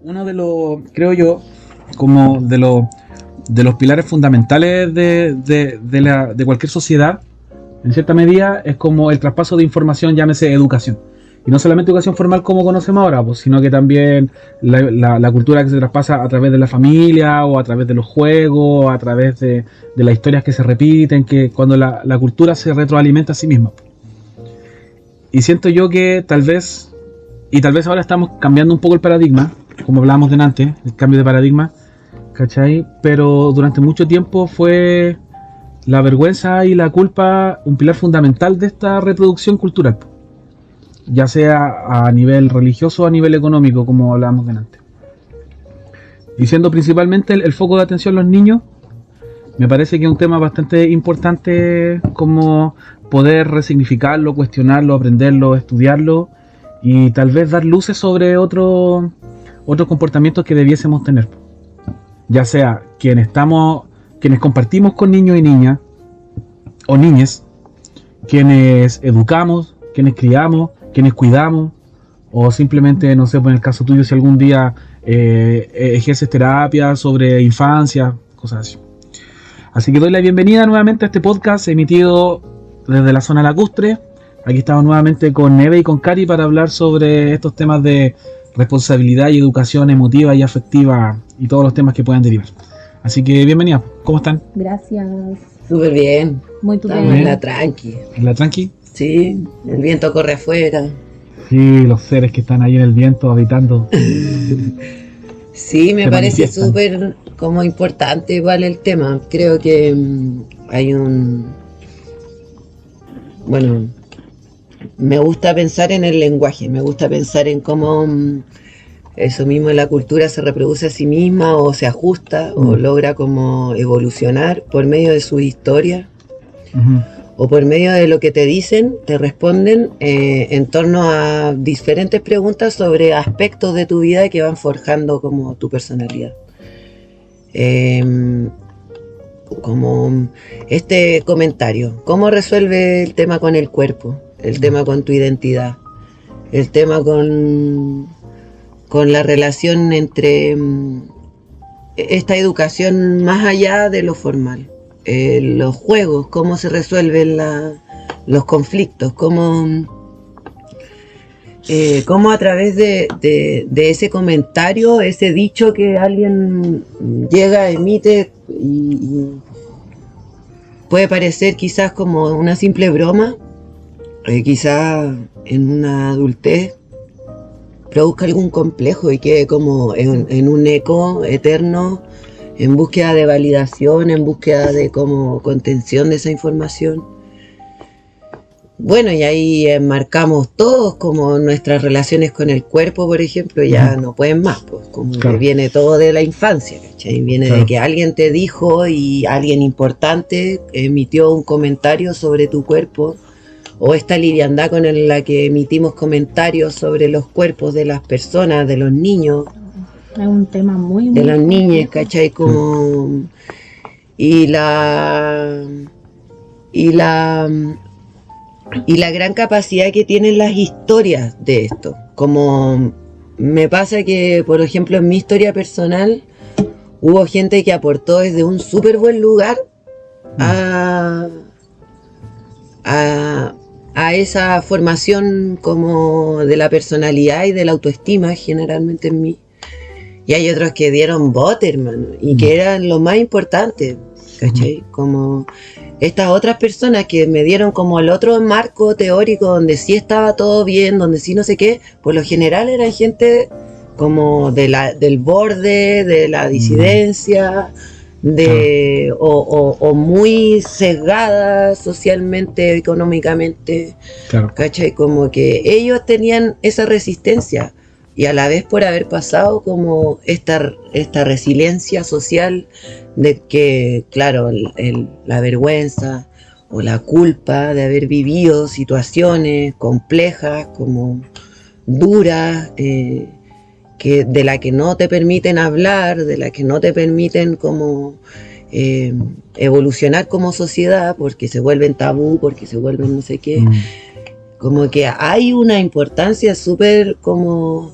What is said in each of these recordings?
uno de los, creo yo, como de los pilares fundamentales de cualquier sociedad, en cierta medida, es como el traspaso de información, llámese educación. Y no solamente educación formal como conocemos ahora, pues, sino que también la cultura que se traspasa a través de la familia, o a través de los juegos, a través de las historias que se repiten, que cuando la cultura se retroalimenta a sí misma. Y siento yo que tal vez ahora estamos cambiando un poco el paradigma, como hablábamos delante, el cambio de paradigma, ¿cachai? Pero durante mucho tiempo fue la vergüenza y la culpa un pilar fundamental de esta reproducción cultural, ya sea a nivel religioso o a nivel económico, como hablábamos delante. Y siendo principalmente el foco de atención los niños, me parece que es un tema bastante importante como poder resignificarlo, cuestionarlo, aprenderlo, estudiarlo y tal vez dar luces sobre otros comportamientos que debiésemos tener. Ya sea quienes compartimos con niños y niñas o niñas, quienes educamos, quienes criamos, quienes cuidamos, o simplemente, no sé, pues en el caso tuyo, si algún día ejerces terapia sobre infancia, cosas así. Así que doy la bienvenida nuevamente a este podcast emitido desde la zona lacustre. Aquí estamos nuevamente con Neve y con Cari para hablar sobre estos temas de responsabilidad y educación emotiva y afectiva y todos los temas que puedan derivar. Así que bienvenida, ¿cómo están? Gracias. Súper bien. Muy Estamos bien. en la tranqui. ¿En la tranqui? Sí, el viento corre afuera. Sí, los seres que están ahí en el viento habitando. Sí, me Se parece manifiestan. súper como importante igual el tema. Creo que hay bueno, me gusta pensar en el lenguaje, me gusta pensar en cómo eso mismo, la cultura se reproduce a sí misma o se ajusta o logra como evolucionar por medio de su historia. Uh-huh. O por medio de lo que te dicen, te responden en torno a diferentes preguntas sobre aspectos de tu vida que van forjando como tu personalidad. Como este comentario, ¿cómo resuelve el tema con el cuerpo? El tema con tu identidad, el tema con la relación entre esta educación más allá de lo formal. Los juegos, cómo se resuelven los conflictos, cómo a través de ese comentario, ese dicho que alguien llega, emite y puede parecer quizás como una simple broma, quizás en una adultez produzca algún complejo y quede como en un eco eterno, en búsqueda de validación, en búsqueda de como contención de esa información. Bueno, y ahí enmarcamos todos como nuestras relaciones con el cuerpo, por ejemplo, ya no pueden más, pues como Claro. que viene todo de la infancia, ¿cachai? Viene Claro. de que alguien te dijo y alguien importante emitió un comentario sobre tu cuerpo, o esta liviandad con la que emitimos comentarios sobre los cuerpos de las personas, de los niños, Es un tema muy de las niñas, complejo. ¿cachai? Como y la gran capacidad que tienen las historias de esto. Como me pasa que, por ejemplo, en mi historia personal hubo gente que aportó desde un súper buen lugar a esa formación como de la personalidad y de la autoestima generalmente en mí. Y hay otros que dieron bote, hermano, y que eran lo más importante, ¿cachai? Como estas otras personas que me dieron como el otro marco teórico donde sí estaba todo bien, donde sí no sé qué, por lo general eran gente como del borde, de la disidencia, o muy sesgada socialmente, económicamente, Claro. ¿cachai? Como que ellos tenían esa resistencia y a la vez por haber pasado como esta resiliencia social de que, claro, la vergüenza o la culpa de haber vivido situaciones complejas, como duras, de la que no te permiten hablar, de la que no te permiten como evolucionar como sociedad, porque se vuelven tabú, porque se vuelven no sé qué. Como que hay una importancia súper como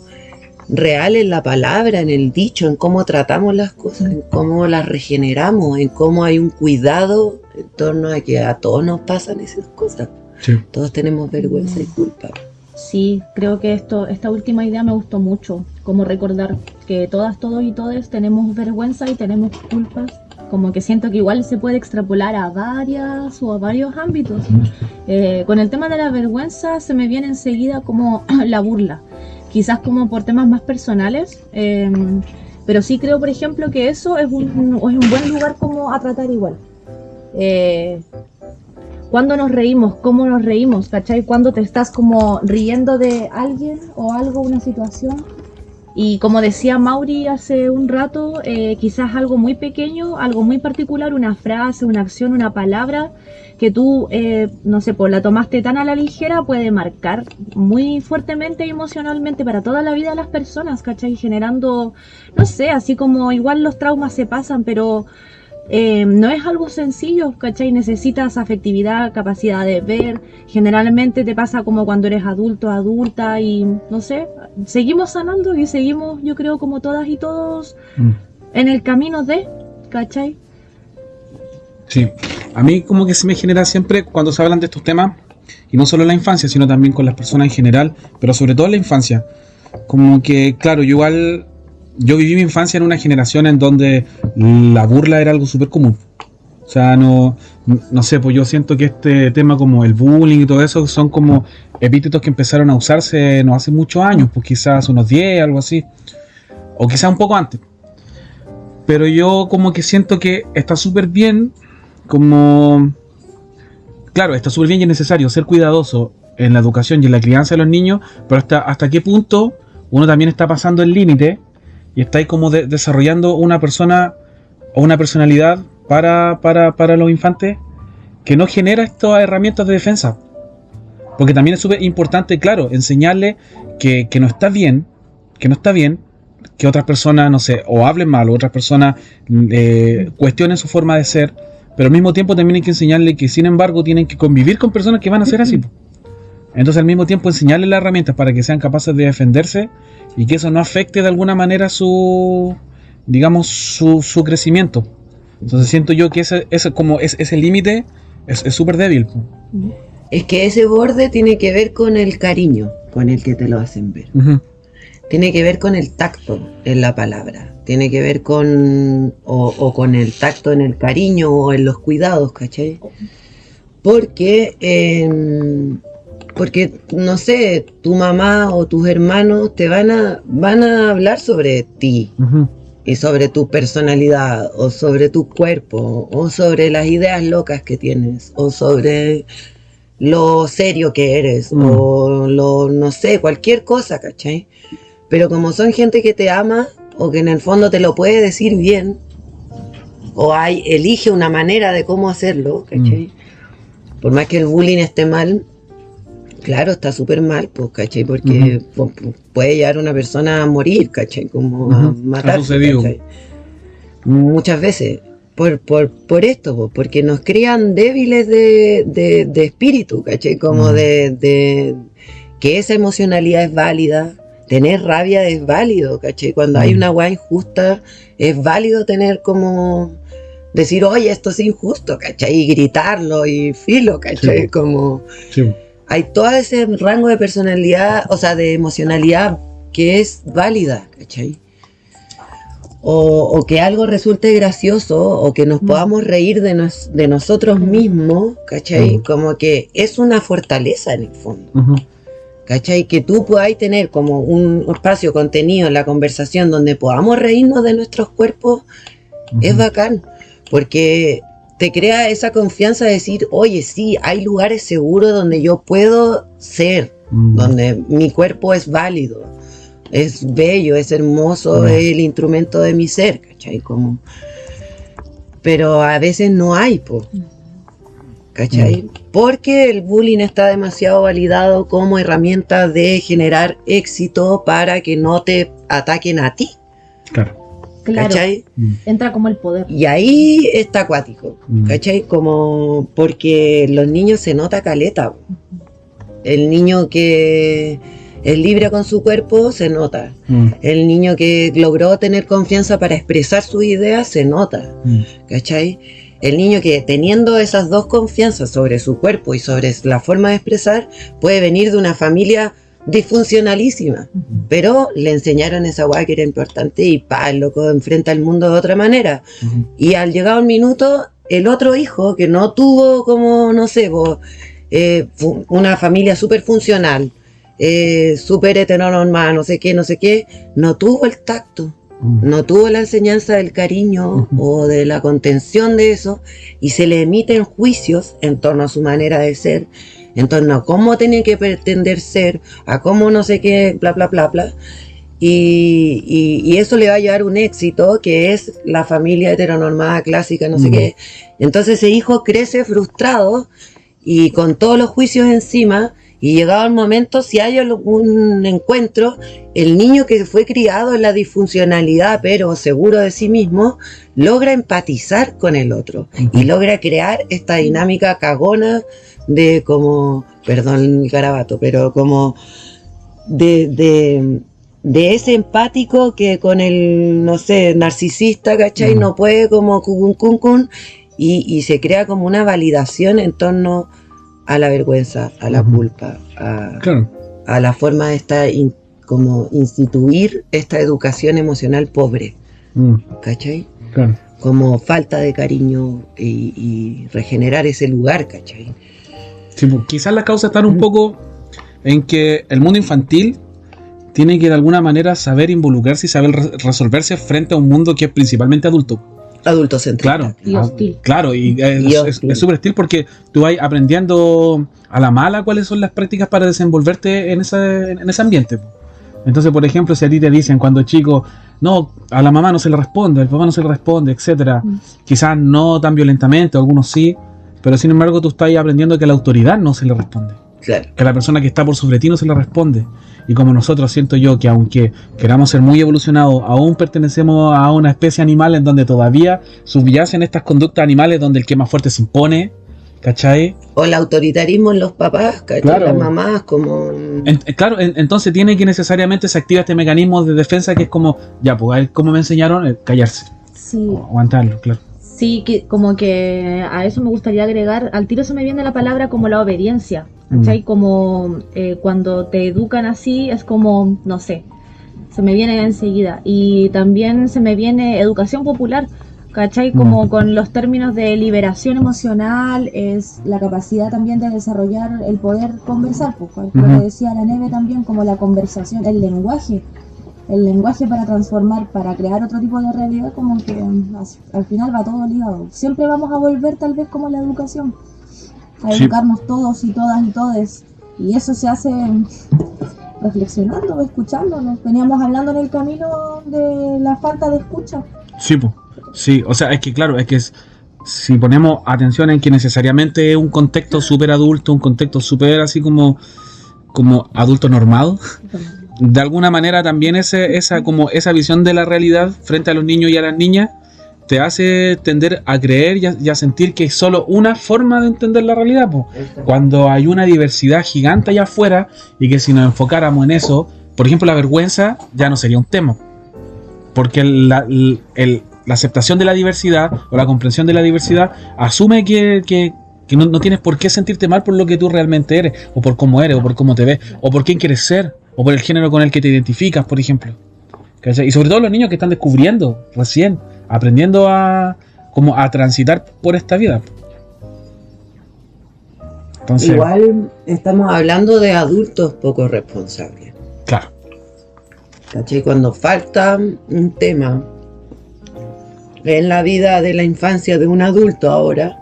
real en la palabra, en el dicho, en cómo tratamos las cosas, en cómo las regeneramos, en cómo hay un cuidado en torno a que a todos nos pasan esas cosas. Sí. Todos tenemos vergüenza y culpa. Sí, creo que esta última idea me gustó mucho, como recordar que todas, todos y todes tenemos vergüenza y tenemos culpas, como que siento que igual se puede extrapolar a varias o a varios ámbitos. Con el tema de la vergüenza se me viene enseguida como la burla, quizás como por temas más personales, pero sí creo, por ejemplo, que eso es un buen lugar como a tratar igual. Cuando nos reímos, cómo nos reímos, ¿cachai? Cuando te estás como riendo de alguien o algo, una situación. Y como decía Mauri hace un rato, quizás algo muy pequeño, algo muy particular, una frase, una acción, una palabra, que tú, no sé, pues la tomaste tan a la ligera, puede marcar muy fuertemente y emocionalmente para toda la vida de las personas, ¿cachai? Generando, no sé, así como igual los traumas se pasan, pero... no es algo sencillo, ¿cachai? Necesitas afectividad, capacidad de ver. Generalmente te pasa como cuando eres adulto, adulta y no sé, seguimos sanando y seguimos, yo creo, como todas y todos en el camino de, ¿cachai? Sí, a mí como que se me genera siempre cuando se hablan de estos temas, y no solo en la infancia, sino también con las personas en general, pero sobre todo en la infancia, como que, claro, yo viví mi infancia en una generación en donde la burla era algo súper común. O sea, no sé, pues yo siento que este tema como el bullying y todo eso son como epítetos que empezaron a usarse no hace muchos años, pues quizás unos 10, algo así, o quizás un poco antes. Pero yo como que siento que está súper bien, como... Claro, está súper bien y es necesario ser cuidadoso en la educación y en la crianza de los niños, pero hasta qué punto uno también está pasando el límite y está ahí como desarrollando una persona o una personalidad para los infantes que no genera estas herramientas de defensa. Porque también es súper importante, claro, enseñarle que no está bien, que otras personas, no sé, o hablen mal, o otras personas cuestionen su forma de ser, pero al mismo tiempo también hay que enseñarle que, sin embargo, tienen que convivir con personas que van a ser así. Entonces, al mismo tiempo, enseñarles las herramientas para que sean capaces de defenderse y que eso no afecte de alguna manera su crecimiento. Entonces, siento yo que ese límite es súper débil. Es que ese borde tiene que ver con el cariño con el que te lo hacen ver. Uh-huh. Tiene que ver con el tacto en la palabra. Tiene que ver con con el tacto en el cariño o en los cuidados, ¿cachai? Porque no sé, tu mamá o tus hermanos te van a hablar sobre ti. Uh-huh. Y sobre tu personalidad, o sobre tu cuerpo, o sobre las ideas locas que tienes, o sobre lo serio que eres, o no sé, cualquier cosa, ¿cachai? Pero como son gente que te ama, o que en el fondo te lo puede decir bien, o elige una manera de cómo hacerlo, ¿cachai? Por más que el bullying esté mal, claro, está súper mal, pues, ¿cachai? Porque puede llevar a una persona a morir, ¿cachai? Como a matar. Ha sucedido muchas veces. Por esto, pues, porque nos crían débiles de espíritu, ¿cachai? Como de que esa emocionalidad es válida, tener rabia es válido, ¿cachai? Cuando hay una weá injusta, es válido tener como... decir, oye, esto es injusto, ¿cachai? Y gritarlo y filo, ¿cachai? Sí. Como... Sí. Hay todo ese rango de personalidad, o sea, de emocionalidad que es válida, ¿cachai? O que algo resulte gracioso, o que nos podamos reír de nosotros mismos, ¿cachai? Como que es una fortaleza en el fondo, ¿cachai? Que tú podáis tener como un espacio contenido en la conversación donde podamos reírnos de nuestros cuerpos, es bacán, porque... te crea esa confianza de decir, oye, sí, hay lugares seguros donde yo puedo ser, donde mi cuerpo es válido, es bello, es hermoso, es el instrumento de mi ser, ¿cachai? Como... pero a veces no hay, ¿cachai? Porque el bullying está demasiado validado como herramienta de generar éxito para que no te ataquen a ti. Claro. Claro, ¿cachai? Entra como el poder. Y ahí está acuático, ¿cachai? Como porque los niños se nota caleta. El niño que es libre con su cuerpo, se nota. El niño que logró tener confianza para expresar sus ideas, se nota. ¿Cachai? El niño que teniendo esas dos confianzas sobre su cuerpo y sobre la forma de expresar, puede venir de una familia disfuncionalísima, pero le enseñaron esa guay que era importante y el loco enfrenta el mundo de otra manera. Y al llegar un minuto, el otro hijo que no tuvo como, no sé, una familia súper funcional, súper heteronormada, no sé qué, no tuvo el tacto, no tuvo la enseñanza del cariño o de la contención de eso, y se le emiten juicios en torno a su manera de ser, en torno a cómo tiene que pretender ser, a cómo no sé qué, bla, bla, bla, bla. Y eso le va a llevar un éxito que es la familia heteronormada clásica, no sé qué. Entonces ese hijo crece frustrado y con todos los juicios encima, y llegado el momento, si hay un encuentro, el niño que fue criado en la disfuncionalidad pero seguro de sí mismo, logra empatizar con el otro y logra crear esta dinámica cagona de como, perdón el garabato, pero como de ese empático que con el, no sé, narcisista, ¿cachai? No puede como cucun, y se crea como una validación en torno a la vergüenza, a la culpa, a la forma de como instituir esta educación emocional pobre, ¿cachai? Claro. Como falta de cariño y regenerar ese lugar, ¿cachai? Sí, pues, quizás la causa está un poco en que el mundo infantil tiene que de alguna manera saber involucrarse y saber resolverse frente a un mundo que es principalmente adulto. Adultocéntrico. Claro, Y hostil. Claro, y es súper hostil porque tú vas aprendiendo a la mala cuáles son las prácticas para desenvolverte en ese ambiente. Entonces, por ejemplo, si a ti te dicen cuando chico, no, a la mamá no se le responde, al papá no se le responde, etcétera, quizás no tan violentamente, algunos sí, pero sin embargo tú estás aprendiendo que a la autoridad no se le responde. Claro. Que a la persona que está por sobre ti no se le responde. Y como nosotros, siento yo que aunque queramos ser muy evolucionados, aún pertenecemos a una especie animal en donde todavía subyacen estas conductas animales donde el que más fuerte se impone, ¿cachai? O el autoritarismo en los papás, ¿cachai? Claro. Las mamás como... Entonces tiene que necesariamente se activa este mecanismo de defensa que es como, ya, pues, a ver, ¿cómo me enseñaron? Callarse. Sí. O aguantarlo, claro. Sí, que como que a eso me gustaría agregar, al tiro se me viene la palabra como la obediencia, ¿cachai? Como cuando te educan así, es como, no sé, se me viene enseguida. Y también se me viene educación popular, ¿cachai? Como con los términos de liberación emocional, es la capacidad también de desarrollar el poder conversar, pues, lo que decía la Neve también, como la conversación, el lenguaje para transformar, para crear otro tipo de realidad, como que al final va todo ligado. Siempre vamos a volver tal vez como la educación, a educarnos todos y todas y todes, y eso se hace reflexionando, escuchándonos. Veníamos hablando en el camino de la falta de escucha. Sí, pues. Sí, o sea, es que claro, si ponemos atención en que necesariamente es un contexto súper adulto, un contexto súper así como adulto normado, de alguna manera también esa visión de la realidad frente a los niños y a las niñas te hace tender a creer y a sentir que es solo una forma de entender la realidad, po. Cuando hay una diversidad gigante allá afuera y que si nos enfocáramos en eso, por ejemplo, la vergüenza ya no sería un tema, porque la aceptación de la diversidad o la comprensión de la diversidad asume que no tienes por qué sentirte mal por lo que tú realmente eres, o por cómo eres, o por cómo te ves, o por quién quieres ser, o por el género con el que te identificas, por ejemplo. ¿Cachai? Y sobre todo los niños que están descubriendo recién, aprendiendo a transitar por esta vida. Entonces, igual estamos hablando de adultos poco responsables. Claro. ¿Cachai? Cuando falta un tema en la vida de la infancia de un adulto ahora,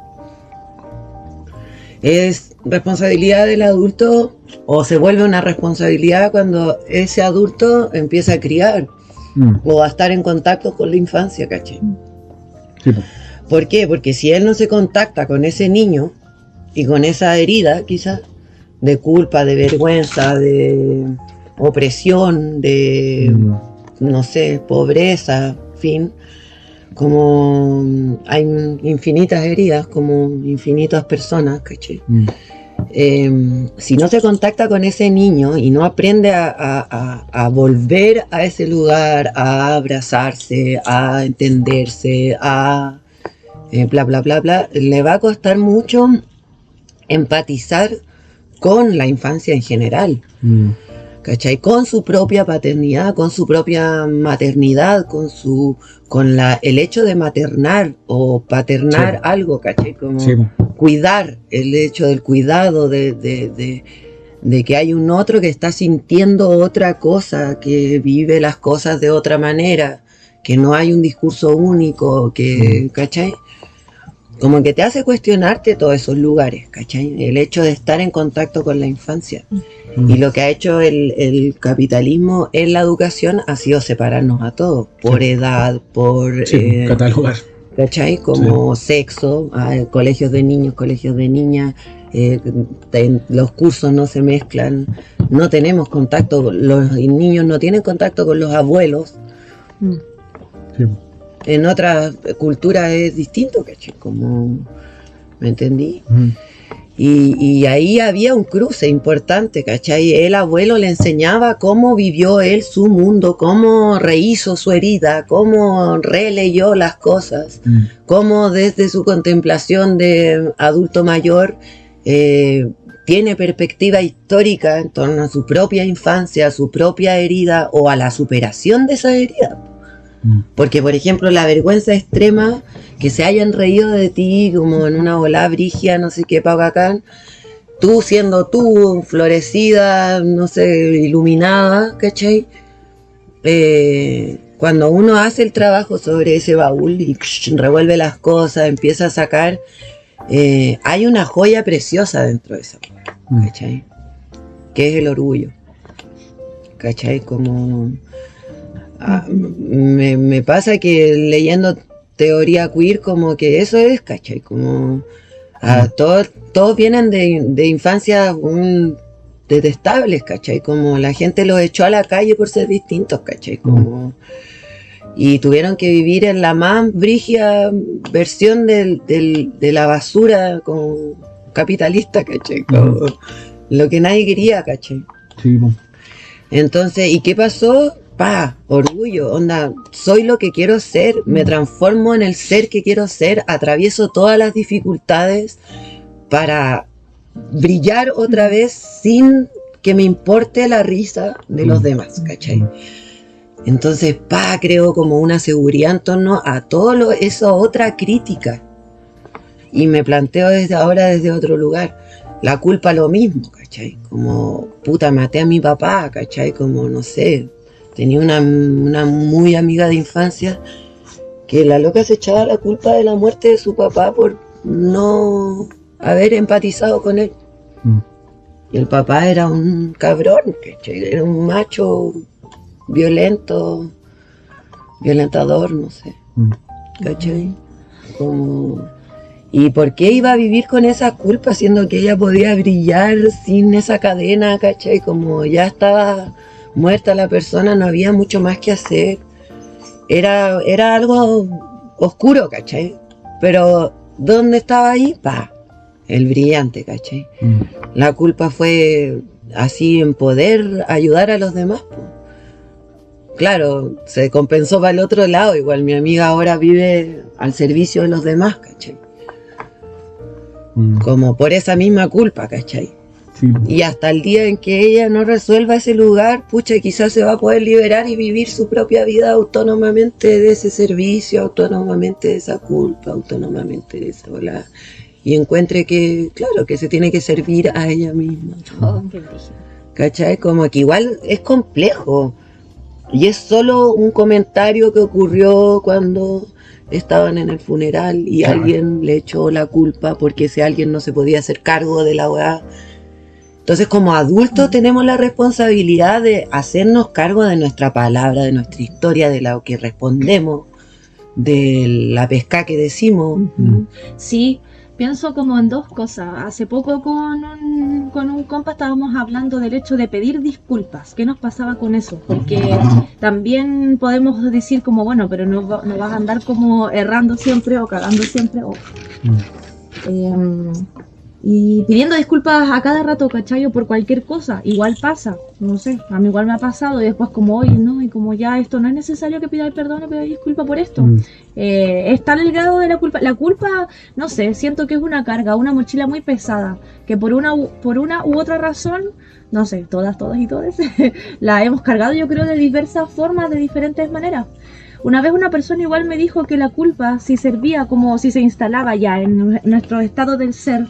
es responsabilidad del adulto, o se vuelve una responsabilidad cuando ese adulto empieza a criar o a estar en contacto con la infancia, ¿cachai? Sí, pues. ¿Por qué? Porque si él no se contacta con ese niño y con esa herida quizás de culpa, de vergüenza, de opresión, de no sé, pobreza, fin, como hay infinitas heridas, como infinitas personas, ¿cachai? Si no se contacta con ese niño y no aprende a volver a ese lugar, a abrazarse, a entenderse, a bla, bla, bla, bla, le va a costar mucho empatizar con la infancia en general. ¿Cachai? Con su propia paternidad, con su propia maternidad, con el hecho de maternar o paternar Sí. algo, ¿cachai? Como Sí. cuidar, el hecho del cuidado, de que hay un otro que está sintiendo otra cosa, que vive las cosas de otra manera, que no hay un discurso único, que, ¿cachai? Como que te hace cuestionarte todos esos lugares, ¿cachai? El hecho de estar en contacto con la infancia. Y lo que ha hecho el capitalismo en la educación ha sido separarnos a todos, por edad, por... Sí, catalogar. ¿Cachai? Como sexo, colegios de niños, colegios de niñas, los cursos no se mezclan, no tenemos contacto, los niños no tienen contacto con los abuelos. Sí. En otras culturas es distinto, ¿cachai? Como, ¿me entendí? Y ahí había un cruce importante, ¿cachai? El abuelo le enseñaba cómo vivió él su mundo, cómo rehizo su herida, cómo releyó las cosas, cómo desde su contemplación de adulto mayor tiene perspectiva histórica en torno a su propia infancia, a su propia herida o a la superación de esa herida. Porque, por ejemplo, la vergüenza extrema, que se hayan reído de ti como en una ola brigia, no sé qué, pagacán, tú siendo tú, florecida, no sé, iluminada, ¿cachai? Cuando uno hace el trabajo sobre ese baúl y revuelve las cosas, empieza a sacar, hay una joya preciosa dentro de esa, ¿cachai? Que es el orgullo, ¿cachai? Como... me pasa que leyendo teoría queer como que eso es, ¿cachai? Como todos vienen de infancias detestables, ¿cachai? Como la gente los echó a la calle por ser distintos, ¿cachai? Como, y tuvieron que vivir en la más brígida versión de la basura como capitalista, ¿cachai? Como lo que nadie quería, ¿cachai? Sí. Entonces, ¿y qué pasó? Orgullo, onda, soy lo que quiero ser, me transformo en el ser que quiero ser, atravieso todas las dificultades para brillar otra vez sin que me importe la risa de los demás, ¿cachai? Entonces, creo como una seguridad en torno a todo eso, otra crítica. Y me planteo desde ahora desde otro lugar. La culpa lo mismo, ¿cachai? Como, maté a mi papá, ¿cachai? Como, no sé... Tenía una muy amiga de infancia que la loca se echaba la culpa de la muerte de su papá por no haber empatizado con él. Y el papá era un cabrón, ¿cachai? Era un macho violento, violentador, no sé, ¿cachai? Como... ¿Y por qué iba a vivir con esa culpa siendo que ella podía brillar sin esa cadena, ¿cachai? Como ya estaba... muerta la persona, no había mucho más que hacer. Era algo oscuro, ¿cachai? Pero, ¿dónde estaba ahí? El brillante, ¿cachai? La culpa fue así en poder ayudar a los demás. Claro, se compensó para el otro lado. Igual mi amiga ahora vive al servicio de los demás, ¿cachai? Como por esa misma culpa, ¿cachai? Sí. Y hasta el día en que ella no resuelva ese lugar, quizás se va a poder liberar y vivir su propia vida autónomamente de ese servicio, autónomamente de esa culpa, autónomamente de esa ola. Y encuentre que, claro, que se tiene que servir a ella misma. ¿Cachai? Como que igual es complejo. Y es solo un comentario que ocurrió cuando estaban en el funeral y alguien le echó la culpa porque ese alguien no se podía hacer cargo de la weá. Entonces, como adultos tenemos la responsabilidad de hacernos cargo de nuestra palabra, de nuestra historia, de lo que respondemos, de la pesca que decimos. Sí, pienso como en dos cosas. Hace poco con un compa estábamos hablando del hecho de pedir disculpas. ¿Qué nos pasaba con eso? Porque también podemos decir como, bueno, pero no vas a andar como errando siempre o cagando siempre. y pidiendo disculpas a cada rato, ¿cachai? O por cualquier cosa, igual pasa, no sé, a mí igual me ha pasado y después como hoy, ¿no? Y como ya esto no es necesario que pidáis perdón o pidáis disculpas por esto. Es tal el grado de la culpa, no sé, siento que es una carga, una mochila muy pesada, que por una u otra razón, no sé, todas y todos, la hemos cargado yo creo de diversas formas, de diferentes maneras. Una vez una persona igual me dijo que la culpa, si servía como si se instalaba ya en nuestro estado del ser,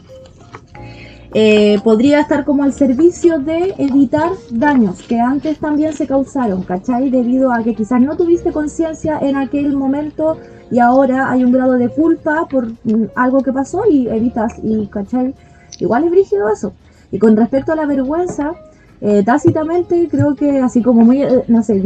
podría estar como al servicio de evitar daños que antes también se causaron, ¿cachai? Debido a que quizás no tuviste conciencia en aquel momento y ahora hay un grado de culpa por algo que pasó y evitas, y ¿cachai? Igual es brígido eso. Y con respecto a la vergüenza, tácitamente creo que así como muy, no sé,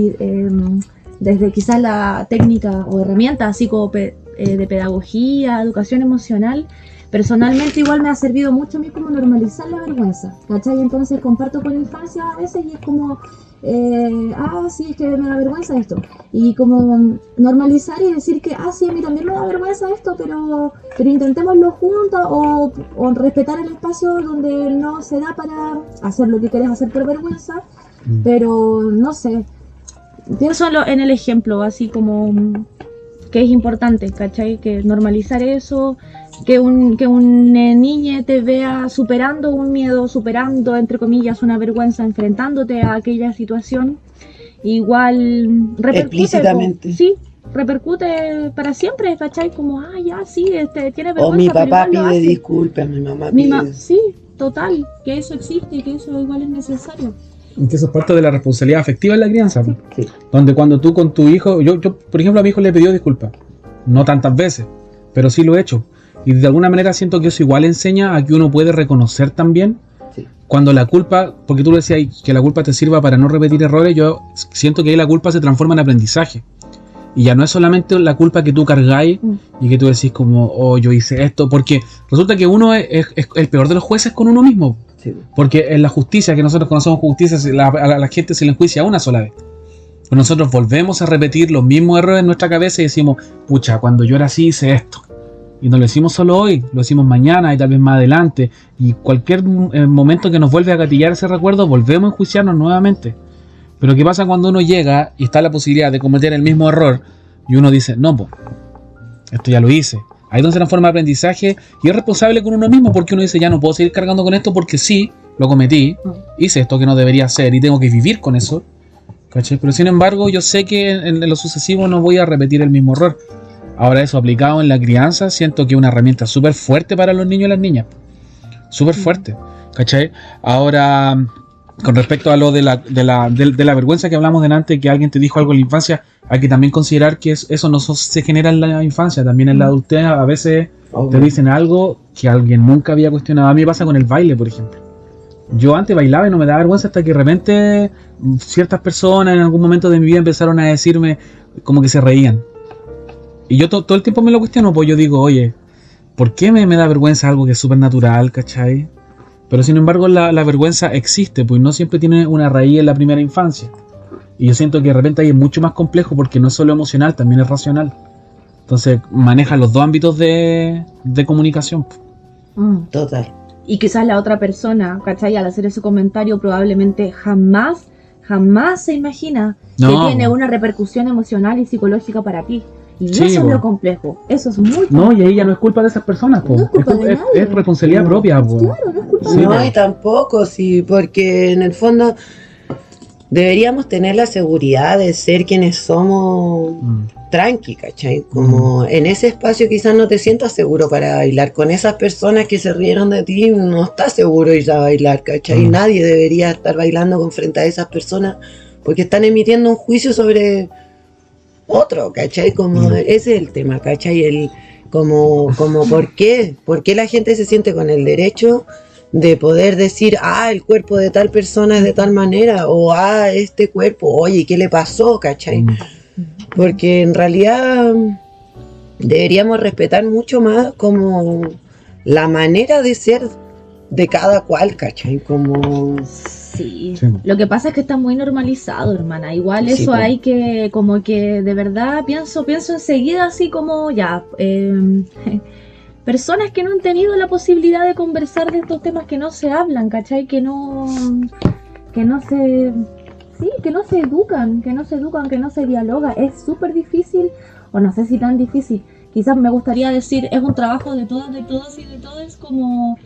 desde quizás la técnica o herramienta así como de pedagogía, educación emocional, personalmente igual me ha servido mucho a mí como normalizar la vergüenza, ¿cachai? Entonces comparto con la infancia a veces y es como, sí, es que me da vergüenza esto. Y como normalizar y decir que, sí, a mí también me da vergüenza esto, pero intentémoslo juntos o respetar el espacio donde no se da para hacer lo que querés hacer por vergüenza, pero no sé, pienso en el ejemplo, así como que es importante, ¿cachai? Que normalizar eso, que un niño te vea superando un miedo, superando, entre comillas, una vergüenza, enfrentándote a aquella situación, igual repercute. Explícitamente. Sí, repercute para siempre, ¿cachai? Como, ya, sí, tiene vergüenza. O mi papá pide disculpas, mi mamá pide. Sí, total, que eso existe y que eso igual es necesario. Que eso es parte de la responsabilidad afectiva en la crianza. Sí. Donde cuando tú con tu hijo, yo por ejemplo a mi hijo le he pedido disculpas, no tantas veces, pero sí lo he hecho. Y de alguna manera siento que eso igual enseña a que uno puede reconocer también cuando la culpa, porque tú lo decías que la culpa te sirva para no repetir errores, yo siento que ahí la culpa se transforma en aprendizaje. Y ya no es solamente la culpa que tú cargáis y que tú decís como, yo hice esto, porque resulta que uno es el peor de los jueces con uno mismo. Sí. Porque en la justicia, que nosotros conocemos justicia, a la gente se le enjuicia una sola vez. Pero nosotros volvemos a repetir los mismos errores en nuestra cabeza y decimos, pucha, cuando yo era así hice esto. Y no lo decimos solo hoy, lo decimos mañana y tal vez más adelante. Y cualquier momento que nos vuelve a gatillar ese recuerdo, volvemos a enjuiciarnos nuevamente. Pero ¿qué pasa cuando uno llega y está la posibilidad de cometer el mismo error y uno dice, no, pues, esto ya lo hice? Ahí es donde se transforma el aprendizaje y es responsable con uno mismo, porque uno dice, ya no puedo seguir cargando con esto porque sí, lo cometí, hice esto que no debería hacer y tengo que vivir con eso, ¿cachai? Pero sin embargo yo sé que en lo sucesivo no voy a repetir el mismo error. Ahora eso aplicado en la crianza siento que es una herramienta súper fuerte para los niños y las niñas, súper fuerte, ¿cachai? Ahora, con respecto a lo de la vergüenza que hablamos delante, que alguien te dijo algo en la infancia, hay que también considerar que eso no se genera en la infancia, también en la adultez a veces te dicen algo que alguien nunca había cuestionado. A mí me pasa con el baile, por ejemplo. Yo antes bailaba y no me daba vergüenza hasta que de repente ciertas personas en algún momento de mi vida empezaron a decirme como que se reían. Y yo todo el tiempo me lo cuestiono, pues yo digo, oye, ¿por qué me da vergüenza algo que es súper natural, cachai? Pero sin embargo la vergüenza existe, pues no siempre tiene una raíz en la primera infancia. Y yo siento que de repente ahí es mucho más complejo porque no es solo emocional, también es racional. Entonces maneja los dos ámbitos de comunicación. Total. Y quizás la otra persona, ¿cachai? Al hacer ese comentario probablemente jamás se imagina que tiene una repercusión emocional y psicológica para ti. Y sí, eso es lo complejo, eso es muy complejo. No, y ahí ya no es culpa de esas personas, po. Es responsabilidad propia, po. Claro, no es culpa de nadie. No, y tampoco, sí, porque en el fondo deberíamos tener la seguridad de ser quienes somos tranqui, ¿cachai? Como en ese espacio quizás no te sientas seguro para bailar. Con esas personas que se rieron de ti, no estás seguro ir a bailar, ¿cachai? Nadie debería estar bailando frente a esas personas porque están emitiendo un juicio sobre otro, ¿cachai? Como ese es el tema, ¿cachai? Como ¿por qué la gente se siente con el derecho de poder decir, el cuerpo de tal persona es de tal manera, o este cuerpo, oye, ¿qué le pasó? ¿Cachai? Porque en realidad deberíamos respetar mucho más como la manera de ser de cada cual, ¿cachai? Como... Sí. Lo que pasa es que está muy normalizado, hermana. Igual eso hay que, como que de verdad pienso enseguida así como ya, personas que no han tenido la posibilidad de conversar de estos temas que no se hablan, ¿cachai? Que no se... Sí, que no se educan, que no se dialoga. Es súper difícil, o no sé si tan difícil. Quizás me gustaría decir, es un trabajo de todas, de todos y de todos, como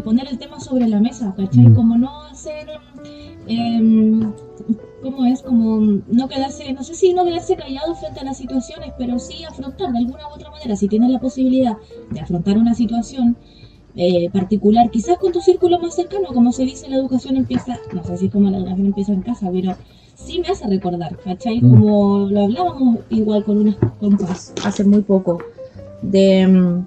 poner el tema sobre la mesa, ¿cachai? Como no hacer... ¿cómo es? Como no quedarse, no sé si no quedarse callado frente a las situaciones, pero sí afrontar de alguna u otra manera. Si tienes la posibilidad de afrontar una situación particular, quizás con tu círculo más cercano, como se dice, la educación empieza, no sé si es como la educación empieza en casa, pero sí me hace recordar, ¿cachai? Como lo hablábamos igual con unas compas hace muy poco, de...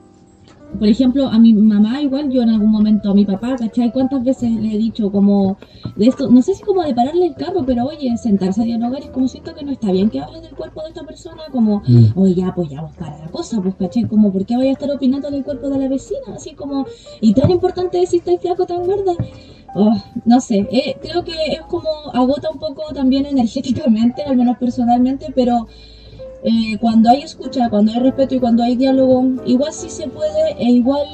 Por ejemplo, a mi mamá igual, yo en algún momento a mi papá, ¿cachai? ¿Cuántas veces le he dicho como de esto? No sé si como de pararle el carro, pero oye, sentarse a dialogar es como siento que no está bien que hables del cuerpo de esta persona, como, oye, ya, pues ya, vos para la cosa, pues, ¿cachai? Como, ¿por qué voy a estar opinando del cuerpo de la vecina? Así como, y tan importante es si estáis flaco, tan gorda. Oh, no sé, creo que es como agota un poco también energéticamente, al menos personalmente, pero... cuando hay escucha, cuando hay respeto y cuando hay diálogo, igual sí se puede, e igual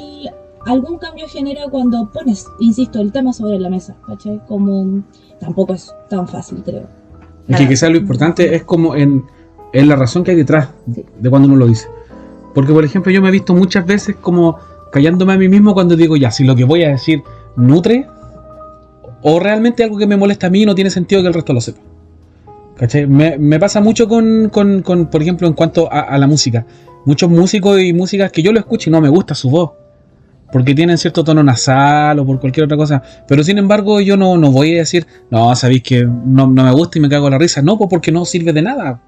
algún cambio genera cuando pones, insisto, el tema sobre la mesa, ¿cachai? Como tampoco es tan fácil, creo. Y que quizás lo importante es como en la razón que hay detrás de cuando uno lo dice. Porque, por ejemplo, yo me he visto muchas veces como callándome a mí mismo cuando digo, ya, si lo que voy a decir nutre, o realmente algo que me molesta a mí no tiene sentido que el resto lo sepa. ¿Cachai? Me pasa mucho con, por ejemplo, en cuanto a la música. Muchos músicos y músicas que yo lo escucho y no me gusta su voz, porque tienen cierto tono nasal o por cualquier otra cosa. Pero sin embargo yo no voy a decir, no, sabéis que no me gusta y me cago la risa. No, pues porque no sirve de nada.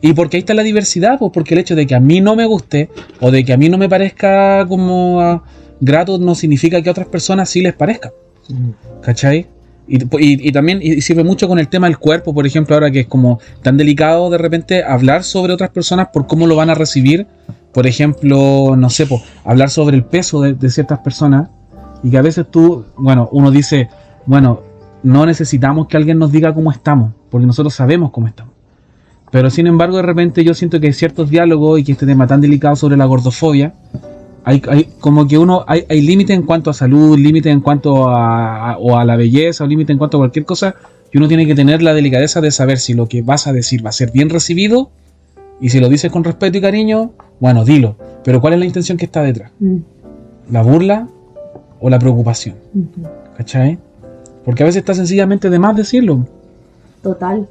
Y porque ahí está la diversidad, pues porque el hecho de que a mí no me guste o de que a mí no me parezca como grato no significa que a otras personas sí les parezca. ¿Cachai? Y también sirve mucho con el tema del cuerpo, por ejemplo, ahora que es como tan delicado de repente hablar sobre otras personas por cómo lo van a recibir. Por ejemplo, no sé, hablar sobre el peso de ciertas personas, y que a veces uno dice, bueno, no necesitamos que alguien nos diga cómo estamos, porque nosotros sabemos cómo estamos. Pero sin embargo, de repente yo siento que hay ciertos diálogos y que este tema tan delicado sobre la gordofobia, hay como que hay límite en cuanto a salud, límite en cuanto a la belleza, o límite en cuanto a cualquier cosa, y uno tiene que tener la delicadeza de saber si lo que vas a decir va a ser bien recibido, y si lo dices con respeto y cariño, bueno, dilo, pero ¿cuál es la intención que está detrás? ¿La burla o la preocupación? ¿Cachai? Porque a veces está sencillamente de más decirlo. Total.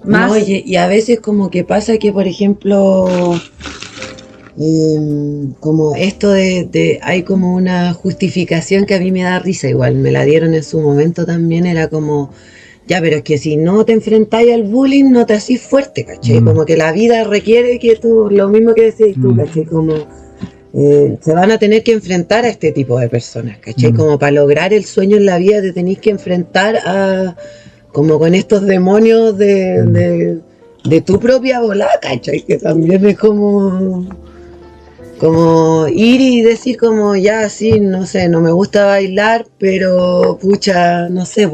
Más. No, y a veces como que pasa que, por ejemplo... como esto de hay como una justificación que a mí me da risa, igual me la dieron en su momento también, era como, ya, pero es que si no te enfrentáis al bullying no te hacís fuerte, ¿cachai? Como que la vida requiere que tú, lo mismo que decís tú, ¿cachai? Como se van a tener que enfrentar a este tipo de personas, ¿cachai? Como para lograr el sueño en la vida te tenéis que enfrentar a, como con estos demonios de tu propia volada, ¿cachai? Que también es como ir y decir como, ya, sí, no sé, no me gusta bailar, pero pucha, no sé,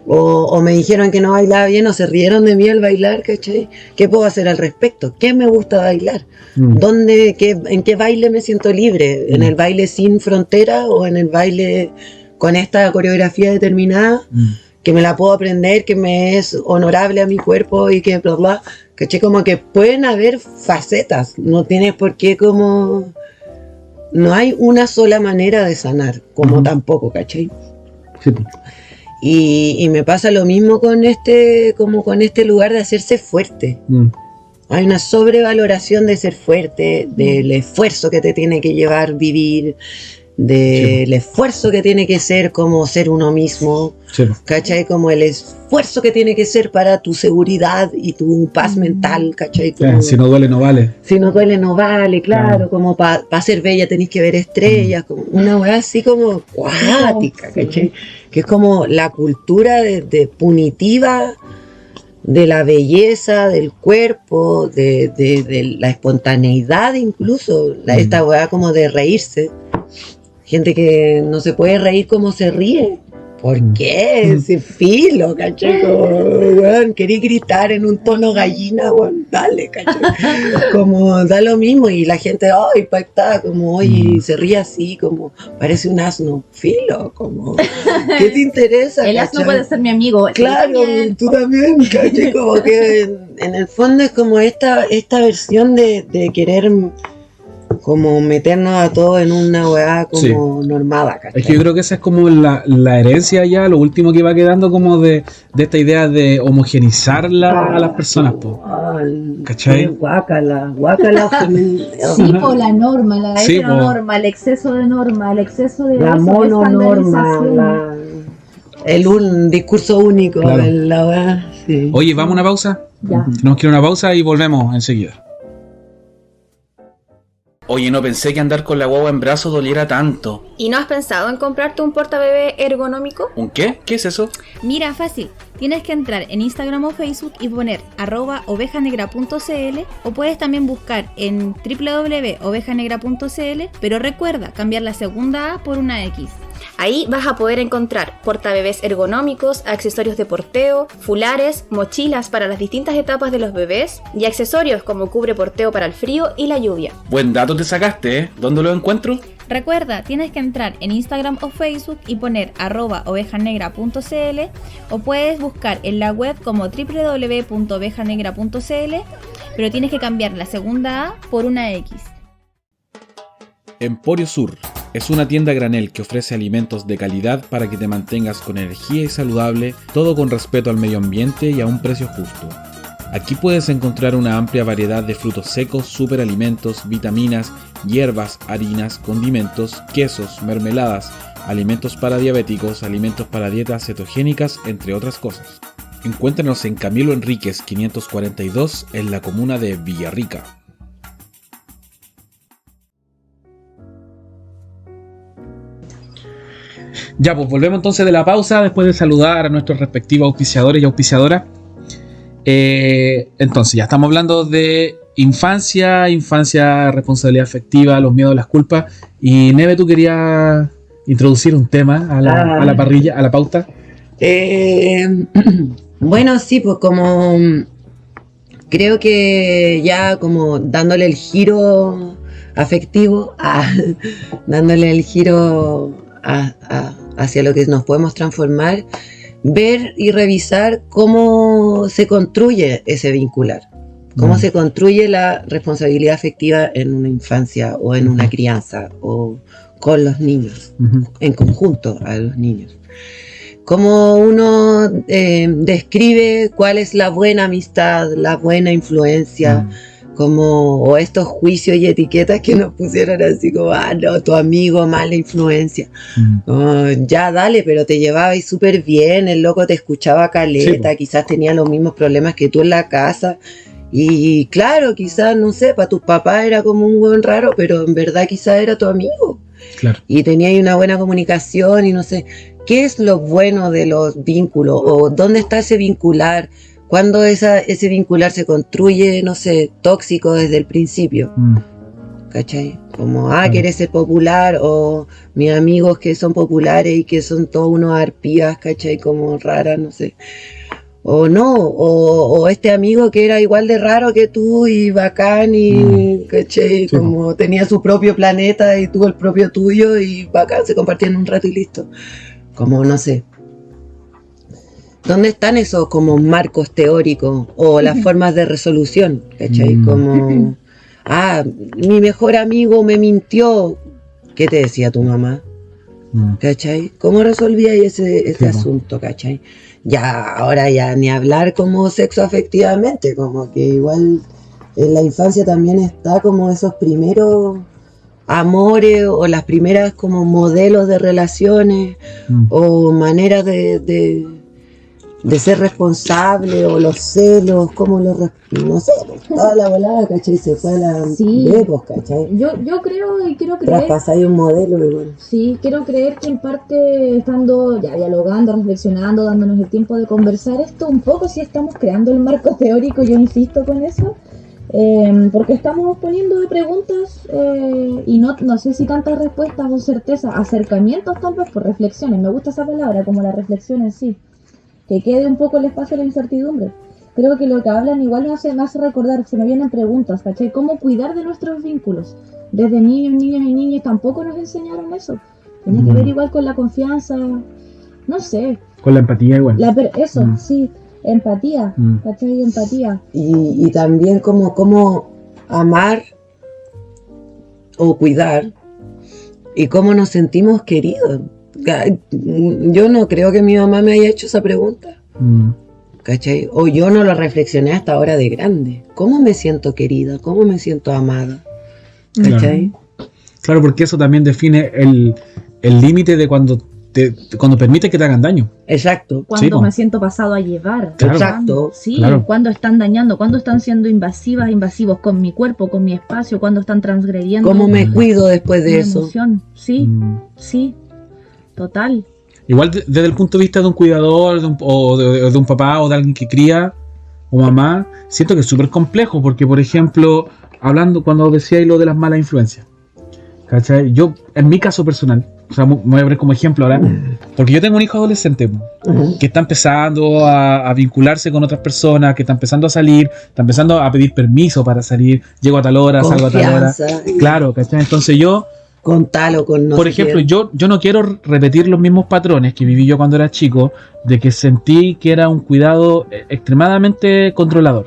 o me dijeron que no bailaba bien, o se rieron de mí al bailar, ¿cachai? ¿Qué puedo hacer al respecto? ¿Qué me gusta bailar? ¿En qué baile me siento libre? ¿En el baile sin frontera o en el baile con esta coreografía determinada? Que me la puedo aprender, que me es honorable a mi cuerpo y que bla bla, ¿cachai? Como que pueden haber facetas, no tienes por qué como... No hay una sola manera de sanar, como tampoco, ¿cachai? Sí. Y me pasa lo mismo con como con este lugar de hacerse fuerte. Hay una sobrevaloración de ser fuerte, del esfuerzo que te tiene que llevar vivir, del esfuerzo que tiene que ser como ser uno mismo, ¿cachai? Como el esfuerzo que tiene que ser para tu seguridad y tu paz mental, ¿cachai? Como, si no duele no vale. Si no duele no vale, claro. Como para ser bella tenés que ver estrellas, como una weá así como cuática, ¿cachai? Que es como la cultura de punitiva de la belleza del cuerpo, de la espontaneidad incluso, esta weá como de reírse. Gente que no se puede reír como se ríe, ¿por qué? Ese filo, ¿cachai? Como, weón, querí gritar en un tono gallina, weón, dale, ¿cachai? Como da lo mismo y la gente, ay, impactada, como, oye, se ríe así, como, parece un asno, filo, como, ¿qué te interesa? El asno ¿cachai? puede ser mi amigo. Claro, tú también, ¿cachai? Como que en el fondo es como esta versión de querer como meternos a todos en una weá como normada, ¿cachai? Es que yo creo que esa es como la herencia ya, lo último que va quedando como de esta idea de homogenizar a las personas, po. ¿Cachai? Guácala. Sí, por la norma, la Sí, heteronorma, el exceso de norma, el exceso de la eso, de mononorma, estandarización. un discurso único, Claro. la weá, sí. Oye, ¿vamos a una pausa? Ya. Tenemos que ir a una pausa y volvemos enseguida. Oye, no pensé que andar con la guagua en brazos doliera tanto. ¿Y no has pensado en comprarte un portabebé ergonómico? ¿Un qué? ¿Qué es eso? Mira, fácil. Tienes que entrar en Instagram o Facebook y poner @ovejanegra.cl o puedes también buscar en www.ovejanegra.cl, pero recuerda cambiar la segunda A por una X. Ahí vas a poder encontrar portabebés ergonómicos, accesorios de porteo, fulares, mochilas para las distintas etapas de los bebés y accesorios como cubre porteo para el frío y la lluvia. Buen dato te sacaste, ¿eh? ¿Dónde lo encuentro? Recuerda, tienes que entrar en Instagram o Facebook y poner @ovejanegra.cl o puedes buscar en la web como www.ovejanegra.cl, pero tienes que cambiar la segunda A por una X. Emporio Sur es una tienda a granel que ofrece alimentos de calidad para que te mantengas con energía y saludable, todo con respeto al medio ambiente y a un precio justo. Aquí puedes encontrar una amplia variedad de frutos secos, superalimentos, vitaminas, hierbas, harinas, condimentos, quesos, mermeladas, alimentos para diabéticos, alimentos para dietas cetogénicas, entre otras cosas. Encuéntranos en Camilo Enríquez 542 en la comuna de Villarrica. Ya, pues volvemos entonces de la pausa después de saludar a nuestros respectivos auspiciadores y auspiciadoras. Entonces, ya estamos hablando de infancia, responsabilidad afectiva, los miedos, las culpas. Y Neve, tú querías introducir un tema a la parrilla, a la pauta. Bueno, sí, pues como creo que ya como dándole el giro afectivo, dándole el giro hacia lo que nos podemos transformar, ver y revisar cómo se construye ese vincular, cómo se construye la responsabilidad afectiva en una infancia o en una crianza o con los niños, en conjunto a los niños. Cómo uno describe cuál es la buena amistad, la buena influencia, o estos juicios y etiquetas que nos pusieron así como, no, tu amigo, mala influencia. Ya dale, pero te llevabas súper bien, el loco te escuchaba caleta, sí, quizás tenía los mismos problemas que tú en la casa. Y claro, quizás, no sé, para tus papás era como un buen raro, pero en verdad quizás era tu amigo. Claro. Y tenía ahí una buena comunicación y no sé, ¿qué es lo bueno de los vínculos? ¿O dónde está ese vincular? ¿Cuándo ese vincular se construye, no sé, tóxico desde el principio? ¿Cachai? Como, quieres ser popular, o mis amigos que son populares y que son todos unos arpías, ¿cachai? Como raras, no sé. O no, o este amigo que era igual de raro que tú y bacán y, ¿cachai? Sí, como tenía su propio planeta y tuvo el propio tuyo y bacán, se compartían un rato y listo. Como, no sé. ¿Dónde están esos como marcos teóricos o las formas de resolución? ¿Cachai? Como, mi mejor amigo me mintió. ¿Qué te decía tu mamá? ¿Cachai? ¿Cómo resolvías ese asunto? ¿Cachai? Ya, ahora ya ni hablar como sexo afectivamente, como que igual en la infancia también está como esos primeros amores o las primeras como modelos de relaciones o maneras de ser responsable o los celos, como no sé, toda la volada, ¿cachai? Se fue a la bebos, ¿cachai? Yo creo y quiero creer. Traspasáis un modelo y bueno. Sí, quiero creer que en parte estando ya dialogando, reflexionando, dándonos el tiempo de conversar esto un poco, si estamos creando el marco teórico, yo insisto con eso, Porque estamos poniendo preguntas y no sé si tantas respuestas o certezas, acercamientos tal vez por reflexiones. Me gusta esa palabra, como la reflexión en sí. Que quede un poco el espacio a la incertidumbre. Creo que lo que hablan igual me hace recordar, se me vienen preguntas, ¿cachai? ¿Cómo cuidar de nuestros vínculos? Desde niños y niñas tampoco nos enseñaron eso. Tiene que ver igual con la confianza, no sé. Con la empatía igual. Sí, empatía, ¿cachai? Empatía. Y también cómo amar o cuidar y cómo nos sentimos queridos. Yo no creo que mi mamá me haya hecho esa pregunta. ¿Cachai? O yo no lo reflexioné hasta ahora de grande. ¿Cómo me siento querida? ¿Cómo me siento amada? ¿Cachai? Claro, porque eso también define el límite de cuando permites que te hagan daño. Exacto. Cuando me siento pasado a llevar. Claro. Exacto. Sí, claro. Cuando están dañando, cuando están siendo invasivos con mi cuerpo, con mi espacio, cuando están transgrediendo. ¿Cómo me cuido después de eso? Emoción. Sí, sí, total. Igual desde el punto de vista de un cuidador, de un papá o de alguien que cría o mamá, siento que es súper complejo porque, por ejemplo, hablando cuando decíais lo de las malas influencias, ¿cachai? Yo, en mi caso personal, o sea, me voy a ver como ejemplo ahora, porque yo tengo un hijo adolescente que está empezando a vincularse con otras personas, que está empezando a salir, está empezando a pedir permiso para salir, llego a tal hora, salgo a tal hora. Claro, ¿cachai? Entonces yo... Con tal o con no. Por ejemplo, yo no quiero repetir los mismos patrones que viví yo cuando era chico, de que sentí que era un cuidado extremadamente controlador,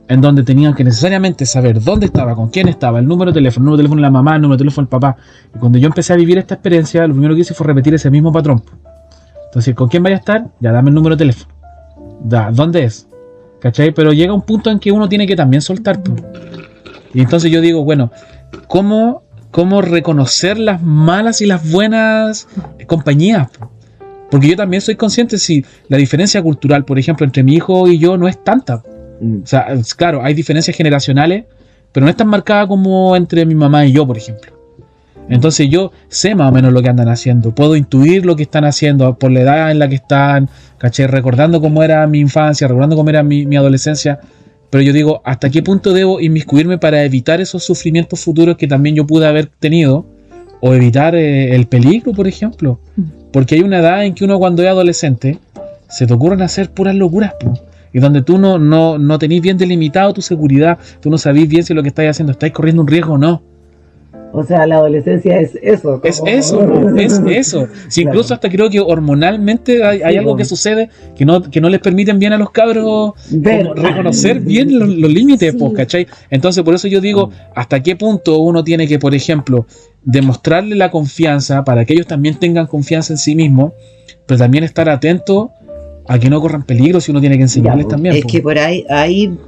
en donde tenían que necesariamente saber dónde estaba, con quién estaba, el número de teléfono de la mamá, el número de teléfono del papá. Y cuando yo empecé a vivir esta experiencia, lo primero que hice fue repetir ese mismo patrón. Entonces, ¿con quién vaya a estar? Ya, dame el número de teléfono. ¿Dónde es? ¿Cachai? Pero llega un punto en que uno tiene que también soltar. Y entonces yo digo, bueno, ¿cómo reconocer las malas y las buenas compañías? Porque yo también soy consciente si la diferencia cultural, por ejemplo, entre mi hijo y yo no es tanta. O sea, claro, hay diferencias generacionales, pero no es tan marcada como entre mi mamá y yo, por ejemplo. Entonces yo sé más o menos lo que andan haciendo, puedo intuir lo que están haciendo por la edad en la que están, ¿cachai? Recordando cómo era mi infancia, recordando cómo era mi adolescencia. Pero yo digo, ¿hasta qué punto debo inmiscuirme para evitar esos sufrimientos futuros que también yo pude haber tenido? O evitar el peligro, por ejemplo. Porque hay una edad en que uno cuando es adolescente se te ocurren hacer puras locuras, y donde tú no tenés bien delimitado tu seguridad, tú no sabés bien si lo que estáis haciendo estáis corriendo un riesgo o no. O sea, la adolescencia es eso. Es eso. Si incluso claro. Hasta creo que hormonalmente hay algo que sucede que no les permiten bien a los cabros reconocer bien los límites, ¿cachai? Entonces por eso yo digo, hasta qué punto uno tiene que, por ejemplo, demostrarle la confianza para que ellos también tengan confianza en sí mismos, pero también estar atento a que no corran peligro si uno tiene que enseñarles también. Es que por ahí,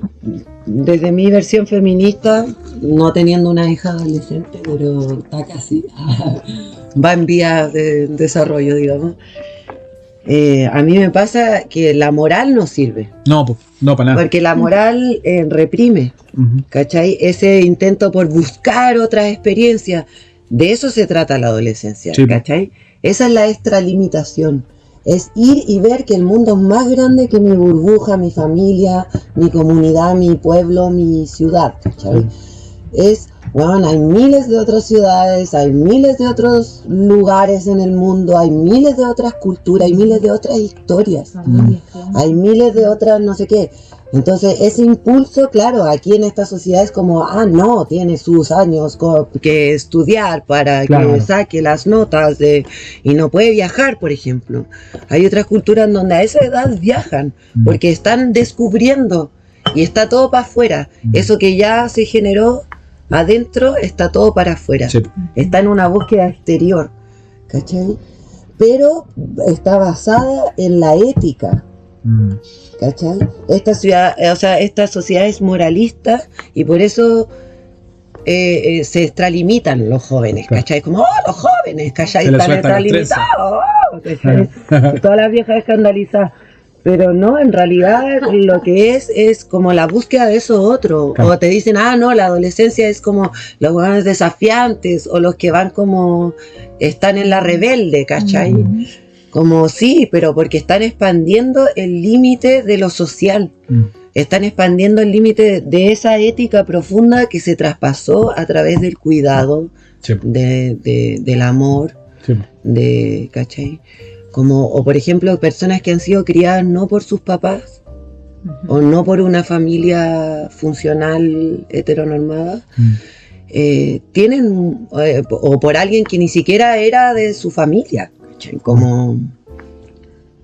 desde mi versión feminista, no teniendo una hija adolescente, pero está casi, va en vías de desarrollo, digamos. A mí me pasa que la moral no sirve. No, para nada. Porque la moral reprime, ¿cachai? Ese intento por buscar otras experiencias, de eso se trata la adolescencia, sí. ¿Cachai? Esa es la extralimitación. Es ir y ver que el mundo es más grande que mi burbuja, mi familia, mi comunidad, mi pueblo, mi ciudad, ¿cachai? Hay miles de otras ciudades, hay miles de otros lugares en el mundo, hay miles de otras culturas, hay miles de otras historias, hay miles de otras no sé qué. Entonces ese impulso, claro, aquí en esta sociedad es como, no, tiene sus años que estudiar para que saque las notas y no puede viajar, por ejemplo. Hay otras culturas donde a esa edad viajan, porque están descubriendo y está todo para afuera. Eso que ya se generó adentro está todo para afuera. Sí. Está en una búsqueda exterior, ¿cachai? Pero está basada en la ética. ¿Cachai? Esta sociedad es moralista y por eso se extralimitan los jóvenes, ¿cachai? Como, los jóvenes, ¿cachai? Están extralimitados, todas las viejas escandalizadas. Pero no, en realidad lo que es como la búsqueda de eso otro. Claro. O te dicen, no, la adolescencia es como los jóvenes desafiantes o los que van como, están en la rebelde, ¿cachai? Como sí, pero porque están expandiendo el límite de lo social. están expandiendo el límite de esa ética profunda que se traspasó a través del cuidado, Sí. del amor, Sí. ¿cachai? O por ejemplo, personas que han sido criadas no por sus papás, o no por una familia funcional heteronormada, tienen, o por alguien que ni siquiera era de su familia, ¿cachai? Como,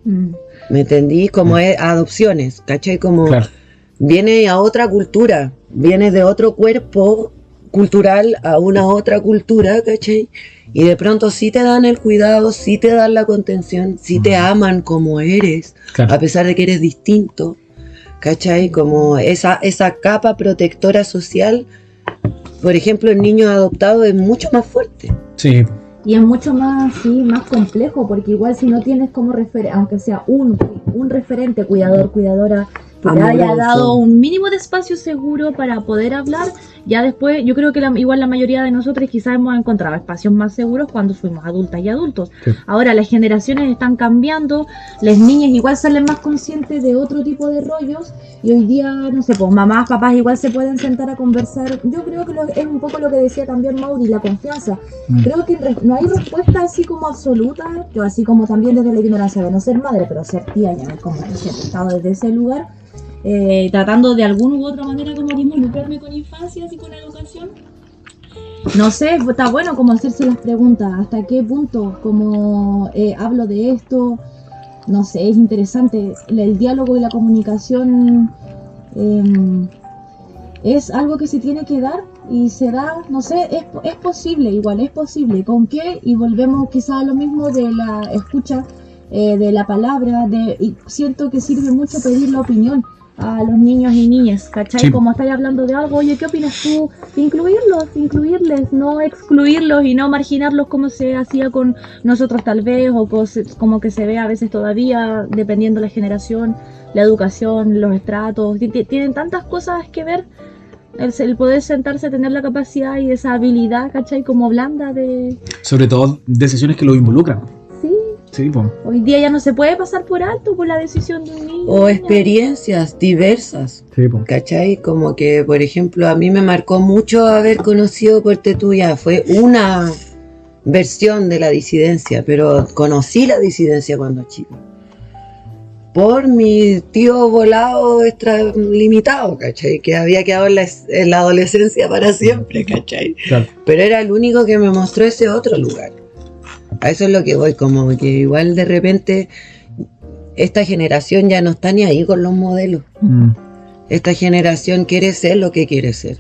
¿me entendí? Como adopciones, ¿cachai? Como Claro. viene a otra cultura, viene de otro cuerpo cultural a una otra cultura, ¿cachai? Y de pronto sí te dan el cuidado, sí te dan la contención, sí te aman como eres, Claro. a pesar de que eres distinto, ¿cachai? Como esa capa protectora social, por ejemplo, el niño adoptado es mucho más fuerte. Sí. Y es mucho más, sí, más complejo, porque igual si no tienes como referente, aunque sea un referente, cuidador, cuidadora, que te haya Amoroso. dado un mínimo de espacio seguro para poder hablar, ya después, yo creo que igual la mayoría de nosotros quizás hemos encontrado espacios más seguros cuando fuimos adultas y adultos. Sí. Ahora las generaciones están cambiando, las niñas igual salen más conscientes de otro tipo de rollos, y hoy día, no sé, pues mamás, papás igual se pueden sentar a conversar. Yo creo que es un poco lo que decía también Mauri, la confianza. Creo que no hay respuesta así como absoluta, yo así como también desde la ignorancia de no ser madre, pero ser tía, ya como que siempre he estado desde ese lugar, tratando de alguna u otra manera como de involucrarme con infancias y con educación. No sé, está bueno como hacerse las preguntas, hasta qué punto como hablo de esto, no sé, es interesante, el diálogo y la comunicación es algo que se tiene que dar y se da, no sé, es posible, igual es posible, ¿con qué? Y volvemos quizás a lo mismo de la escucha, de la palabra, y siento que sirve mucho pedir la opinión a los niños y niñas, ¿cachai? Sí. Como estáis hablando de algo, oye, ¿qué opinas tú? Incluirles, no excluirlos y no marginarlos como se hacía con nosotros tal vez, o como que se ve a veces todavía, dependiendo de la generación, la educación, los estratos, tienen tantas cosas que ver, el poder sentarse, tener la capacidad y esa habilidad, ¿cachai? Como blanda de... Sobre todo decisiones que lo involucran. Sí, Sí, pues. hoy día ya no se puede pasar por alto por la decisión de un niño. O experiencias diversas, Sí, pues. ¿cachai? Como que, por ejemplo, a mí me marcó mucho haber conocido Puerto Tuya. Fue una versión de la disidencia, pero conocí la disidencia cuando chico. Por mi tío volado extralimitado, ¿cachai? Que había quedado en la adolescencia para siempre, ¿cachai? Claro. Pero era el único que me mostró ese otro lugar. A eso es lo que voy, como que igual de repente esta generación ya no está ni ahí con los modelos. Esta generación quiere ser lo que quiere ser.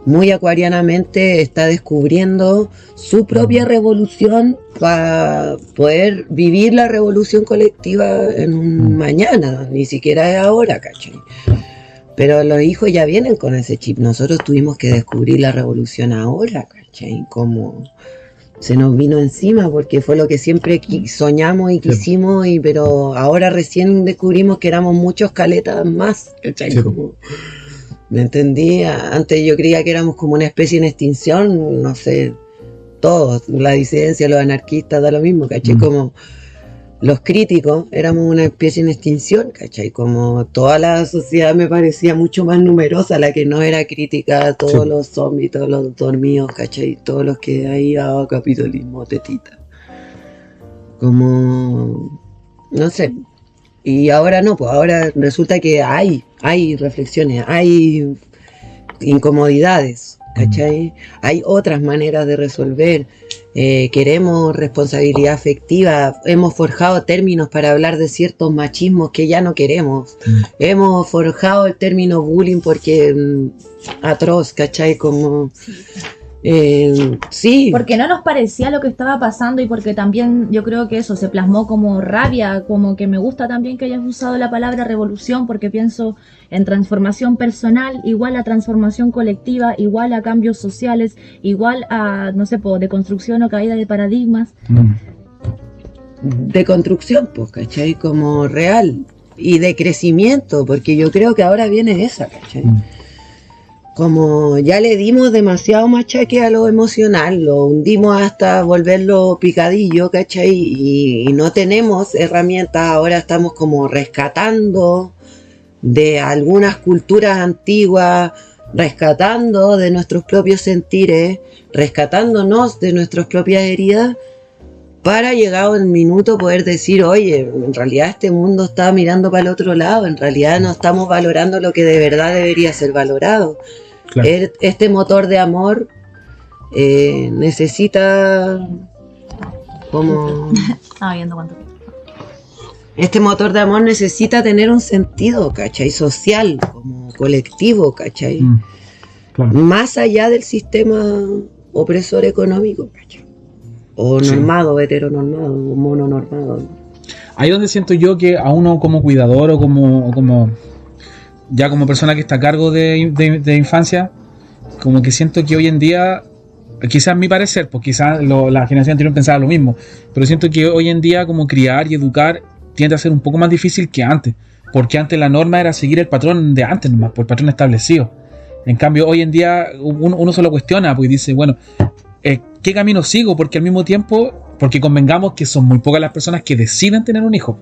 Muy acuarianamente está descubriendo su propia revolución para poder vivir la revolución colectiva en un mañana, ni siquiera es ahora, ¿cachai? Pero los hijos ya vienen con ese chip. Nosotros tuvimos que descubrir la revolución ahora, ¿cachai? Como se nos vino encima porque fue lo que siempre soñamos y quisimos, pero ahora recién descubrimos que éramos muchos caletas más, ¿cachai? Sí. Como, ¿me entendí? Antes yo creía que éramos como una especie en extinción, no sé, todos, la disidencia, los anarquistas, da lo mismo, ¿cachai? Como los críticos éramos una especie en extinción, ¿cachai? Como toda la sociedad me parecía mucho más numerosa, la que no era crítica a todos los zombies, todos los dormidos, ¿cachai? Todos los que ahí a capitalismo, tetita. Como, no sé. Y ahora no, pues ahora resulta que hay reflexiones, hay incomodidades, ¿cachai? Hay otras maneras de resolver. Queremos responsabilidad afectiva, hemos forjado términos para hablar de ciertos machismos que ya no queremos. Hemos forjado el término bullying porque atroz, ¿cachai? Como... sí. Porque no nos parecía lo que estaba pasando y porque también yo creo que eso se plasmó como rabia, como que me gusta también que hayas usado la palabra revolución, porque pienso en transformación personal, igual a transformación colectiva, igual a cambios sociales, igual a, no sé, de construcción o caída de paradigmas. De construcción, pues, ¿cachai? Como real y de crecimiento, porque yo creo que ahora viene esa, ¿cachai? Como ya le dimos demasiado machaque a lo emocional, lo hundimos hasta volverlo picadillo, ¿cachai? Y no tenemos herramientas, ahora estamos como rescatando de algunas culturas antiguas, rescatando de nuestros propios sentires, rescatándonos de nuestras propias heridas, para llegado el minuto poder decir, oye, en realidad este mundo está mirando para el otro lado, en realidad no estamos valorando lo que de verdad debería ser valorado. Claro. Este motor de amor necesita como... Estaba viendo cuánto. Este motor de amor necesita tener un sentido, ¿cachai? Social, como colectivo, ¿cachai? Claro. Más allá del sistema opresor económico, ¿cachai? O Sí. normado, heteronormado, o mononormado. Ahí donde siento yo que a uno como cuidador o como ya como persona que está a cargo de infancia, como que siento que hoy en día, quizás mi parecer, pues quizás la generación anterior pensaba lo mismo, pero siento que hoy en día como criar y educar tiende a ser un poco más difícil que antes, porque antes la norma era seguir el patrón de antes nomás, por el patrón establecido. En cambio hoy en día uno se lo cuestiona, pues dice, bueno, ¿qué camino sigo? Porque al mismo tiempo, porque convengamos que son muy pocas las personas que deciden tener un hijo.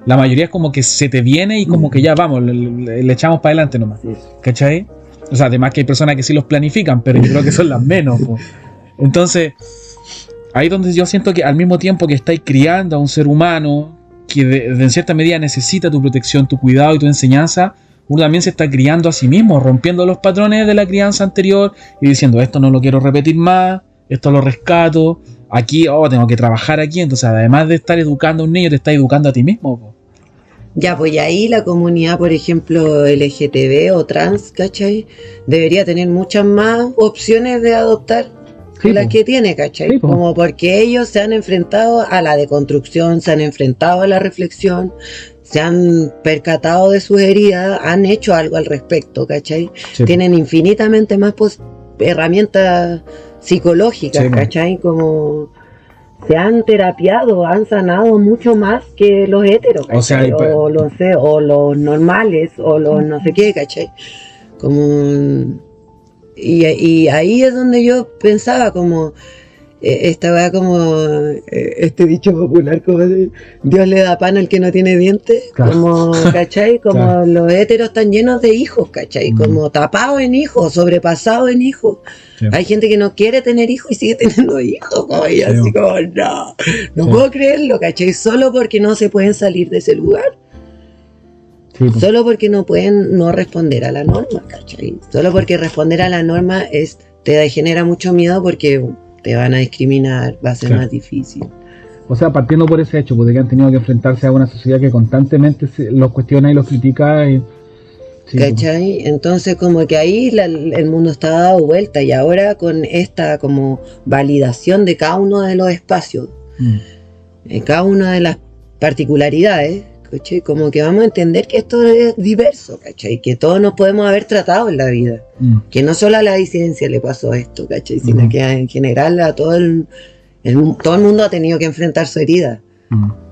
La mayoría es como que se te viene y como que ya vamos, le echamos para adelante nomás. Sí. ¿Cachai? O sea, además que hay personas que sí los planifican, pero yo creo que son las menos. Po. Entonces, ahí donde yo siento que al mismo tiempo que estáis criando a un ser humano que en cierta medida necesita tu protección, tu cuidado y tu enseñanza, uno también se está criando a sí mismo, rompiendo los patrones de la crianza anterior y diciendo, esto no lo quiero repetir más, esto lo rescato, aquí, tengo que trabajar aquí. Entonces, además de estar educando a un niño, te estás educando a ti mismo. Po. Ya, pues y ahí la comunidad, por ejemplo, LGTB o trans, ¿cachai? Debería tener muchas más opciones de adoptar que Sí, las po. que tiene, ¿cachai? Sí, po. Como porque ellos se han enfrentado a la deconstrucción, se han enfrentado a la reflexión, se han percatado de sus heridas, han hecho algo al respecto, ¿cachai? Sí, po. Tienen infinitamente más herramientas psicológicas, Sí, po. ¿cachai? Como se han terapiado, han sanado mucho más que los heteros, O sea, ¿cachai? o los normales, o los no sé qué, ¿cachai? Como... Y ahí es donde yo pensaba como... esta weá como... este dicho popular como de, Dios le da pan al que no tiene dientes, Claro. como, ¿cachai? Como Claro. los heteros están llenos de hijos, ¿cachai? Como tapados en hijos, sobrepasados en hijos. Sí. Hay gente que no quiere tener hijos y sigue teniendo hijos, como, y Sí. así como, no Sí. puedo creerlo, ¿cachai? Solo porque no se pueden salir de ese lugar, Sí, po. solo porque no pueden no responder a la norma, ¿cachai? Solo porque responder a la norma te genera mucho miedo porque te van a discriminar, va a ser Claro. más difícil. O sea, partiendo por ese hecho, pues, de que han tenido que enfrentarse a una sociedad que constantemente los cuestiona y los critica. Y, sí, ¿Cachai? Entonces como que ahí el mundo está dado vuelta y ahora con esta como validación de cada uno de los espacios, cada una de las particularidades, ¿cachai? Como que vamos a entender que esto es diverso, ¿cachai? Que todos nos podemos haber tratado en la vida, que no solo a la disidencia le pasó esto, ¿cachai? Sino Ujú. que en general a todo todo el mundo ha tenido que enfrentar su herida.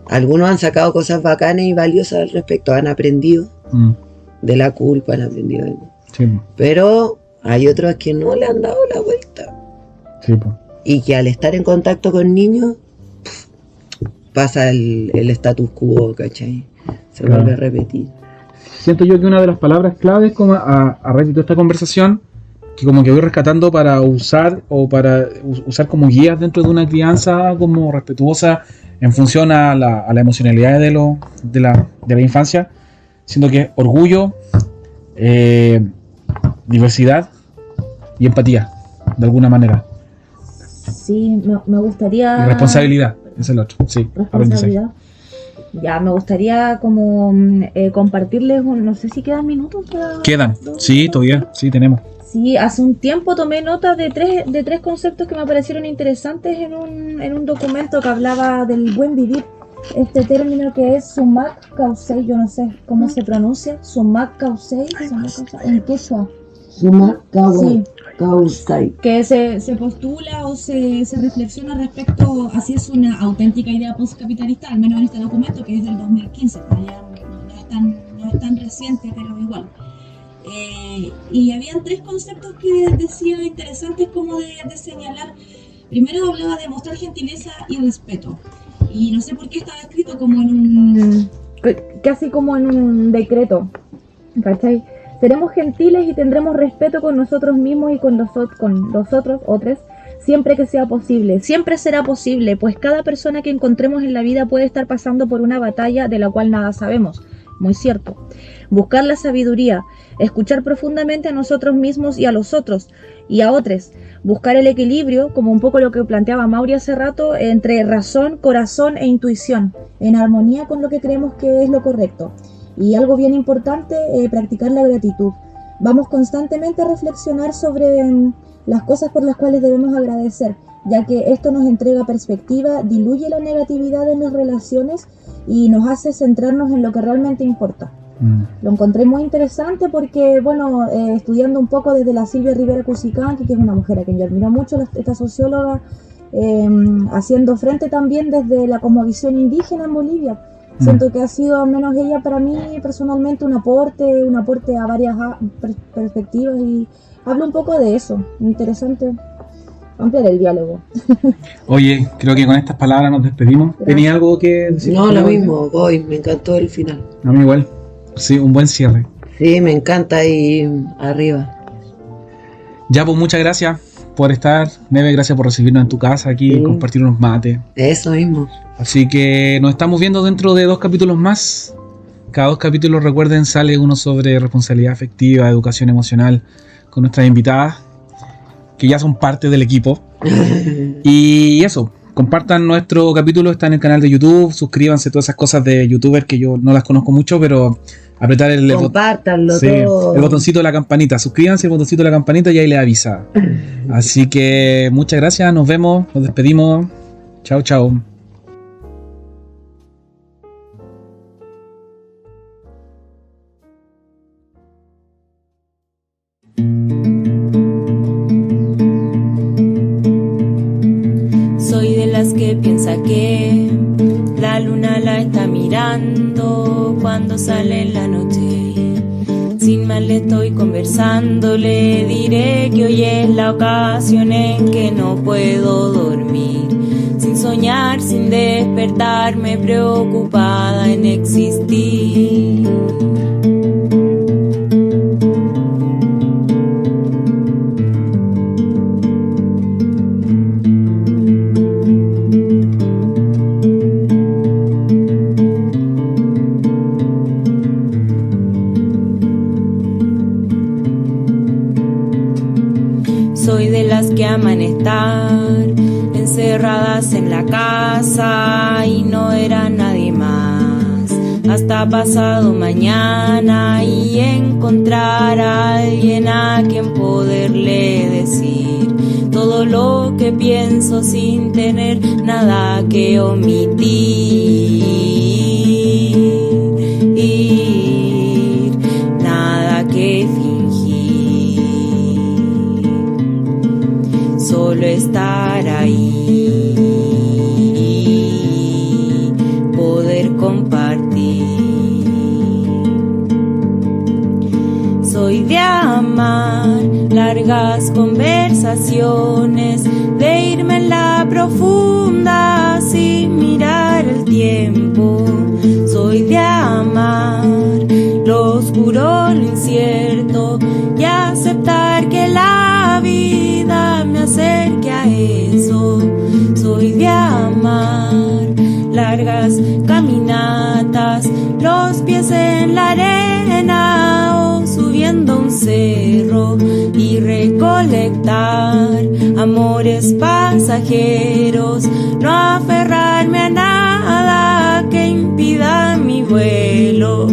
Algunos han sacado cosas bacanas y valiosas al respecto, han aprendido de la culpa, han aprendido de... Sí, po. Pero hay otros que no le han dado la vuelta Sí, po. y que al estar en contacto con niños pasa el status quo, ¿cachai? Se Claro. vuelve a repetir. Siento yo que una de las palabras claves como a raíz de toda esta conversación, que como que voy rescatando para usar o para usar como guías dentro de una crianza como respetuosa en función a la emocionalidad de la infancia, siendo que orgullo, diversidad y empatía, de alguna manera. Sí, me gustaría... Y responsabilidad, ese es el otro, sí, aprendizaje. Responsabilidad. Ya, me gustaría como compartirles, no sé si quedan minutos para... Quedan, sí, todavía, sí, tenemos. Sí, hace un tiempo tomé nota de tres conceptos que me parecieron interesantes en un documento que hablaba del buen vivir. Este término que es sumak kausei, yo no sé cómo se pronuncia, sumak kausei, en quechua. Suma Sí. Kausai. Que se postula o se reflexiona respecto a si es una auténtica idea postcapitalista, al menos en este documento que es del 2015, pero ya no es tan reciente, pero igual. Y habían tres conceptos que decía interesantes como de señalar. Primero hablaba de mostrar gentileza y respeto. Y no sé por qué estaba escrito como casi como en un decreto. ¿cachai? Seremos gentiles y tendremos respeto con nosotros mismos y con los otros, siempre que sea posible. Siempre será posible, pues cada persona que encontremos en la vida puede estar pasando por una batalla de la cual nada sabemos. Muy cierto. Buscar la sabiduría, escuchar profundamente a nosotros mismos y a los otros y a otros. Buscar el equilibrio, como un poco lo que planteaba Mauri hace rato, entre razón, corazón e intuición, en armonía con lo que creemos que es lo correcto. Y algo bien importante, practicar la gratitud. Vamos constantemente a reflexionar sobre las cosas por las cuales debemos agradecer, ya que esto nos entrega perspectiva, diluye la negatividad en las relaciones y nos hace centrarnos en lo que realmente importa. Lo encontré muy interesante porque, bueno, estudiando un poco desde la Silvia Rivera Cusicanqui, que es una mujer a quien yo admiro mucho, esta socióloga, haciendo frente también desde la cosmovisión indígena en Bolivia. Siento que ha sido, al menos ella, para mí personalmente, un aporte a varias perspectivas, y hablo un poco de eso. Interesante ampliar el diálogo. Oye, creo que con estas palabras nos despedimos. Gracias. ¿Tenía algo que decir? No, lo mismo, voy, me encantó el final. A mí igual. Sí, un buen cierre. Sí, me encanta ahí arriba. Ya, pues muchas gracias por estar. Neve, gracias por recibirnos en tu casa aquí, Sí. compartir unos mates. Eso mismo. Así que nos estamos viendo dentro de 2 capítulos más. Cada 2 capítulos, recuerden, sale uno sobre responsabilidad afectiva, educación emocional, con nuestras invitadas, que ya son parte del equipo. Y eso, compartan nuestro capítulo, está en el canal de YouTube, suscríbanse, todas esas cosas de youtubers que yo no las conozco mucho, pero apretar Compártanlo sí, todo. el botoncito de la campanita, suscríbanse, el botoncito de la campanita y ahí les avisa. Así que muchas gracias, nos vemos, nos despedimos. Chao, chao. Soy de las que piensa que la luna la está mirando cuando sale en la noche. Sin mal le estoy conversando, le diré que hoy es la ocasión en que no puedo dormir. Sin soñar, sin despertarme, preocupada en existir. Soy de las que aman estar encerradas en la casa y no era nadie más, hasta pasado mañana y encontrar a alguien a quien poderle decir todo lo que pienso sin tener nada que omitir, nada que fingir, solo estar ahí, poder compartir. Soy de amar largas conversaciones, de irme en la profunda sin mirar el tiempo. Soy de amar lo oscuro, lo incierto y aceptar que la vida me acerque a eso. Soy de amar largas caminatas, los pies en la arena o subiendo un cerro y recolectar amores pasajeros, no aferrarme a nada que impida mi vuelo.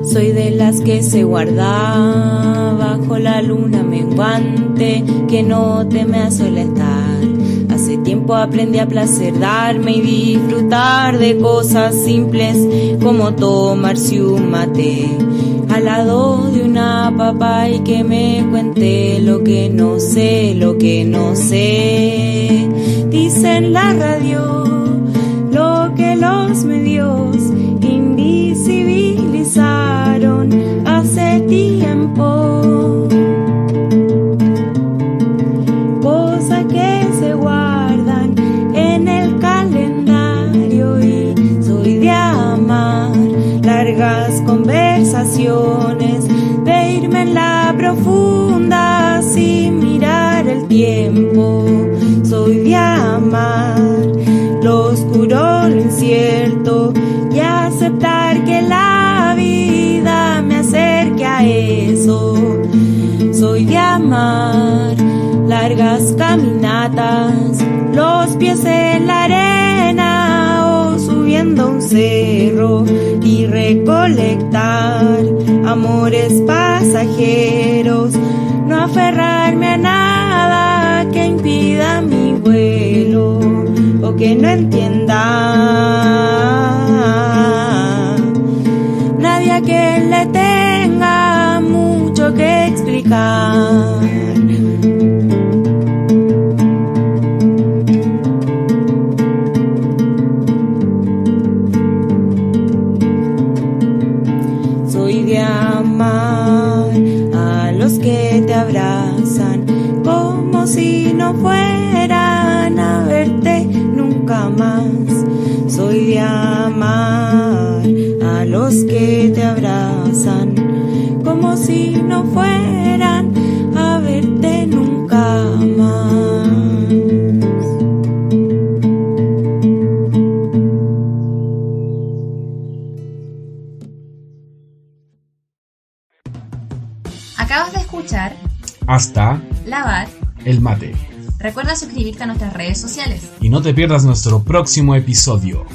Soy de las que se guarda bajo la luna menguante, que no teme a sola estar. Hace tiempo aprendí a placer darme y disfrutar de cosas simples como tomarse un mate. al lado de una papá y que me cuente lo que no sé, lo que no sé. Dice en la radio lo que los medios invisibilizaron hace tiempo. Cosas que se guardan en el calendario y soy de amar largas conversaciones, de irme en la profunda sin mirar el tiempo. Soy de amar lo oscuro, lo incierto y aceptar que la vida me acerque a eso. Soy de amar largas caminatas, los pies en la arena o subiendo un cerro y recolectar amores pasajeros, no aferrarme a nada que impida mi vuelo o que no entienda nadie a quien le tenga mucho que explicar. Soy de amar a los que te abrazan como si no fueran a verte nunca más. Soy de amar a los que te abrazan como si no fueran a verte nunca más. Acabas de escuchar Hasta Lavar. el mate. Recuerda suscribirte a nuestras redes sociales. Y no te pierdas nuestro próximo episodio.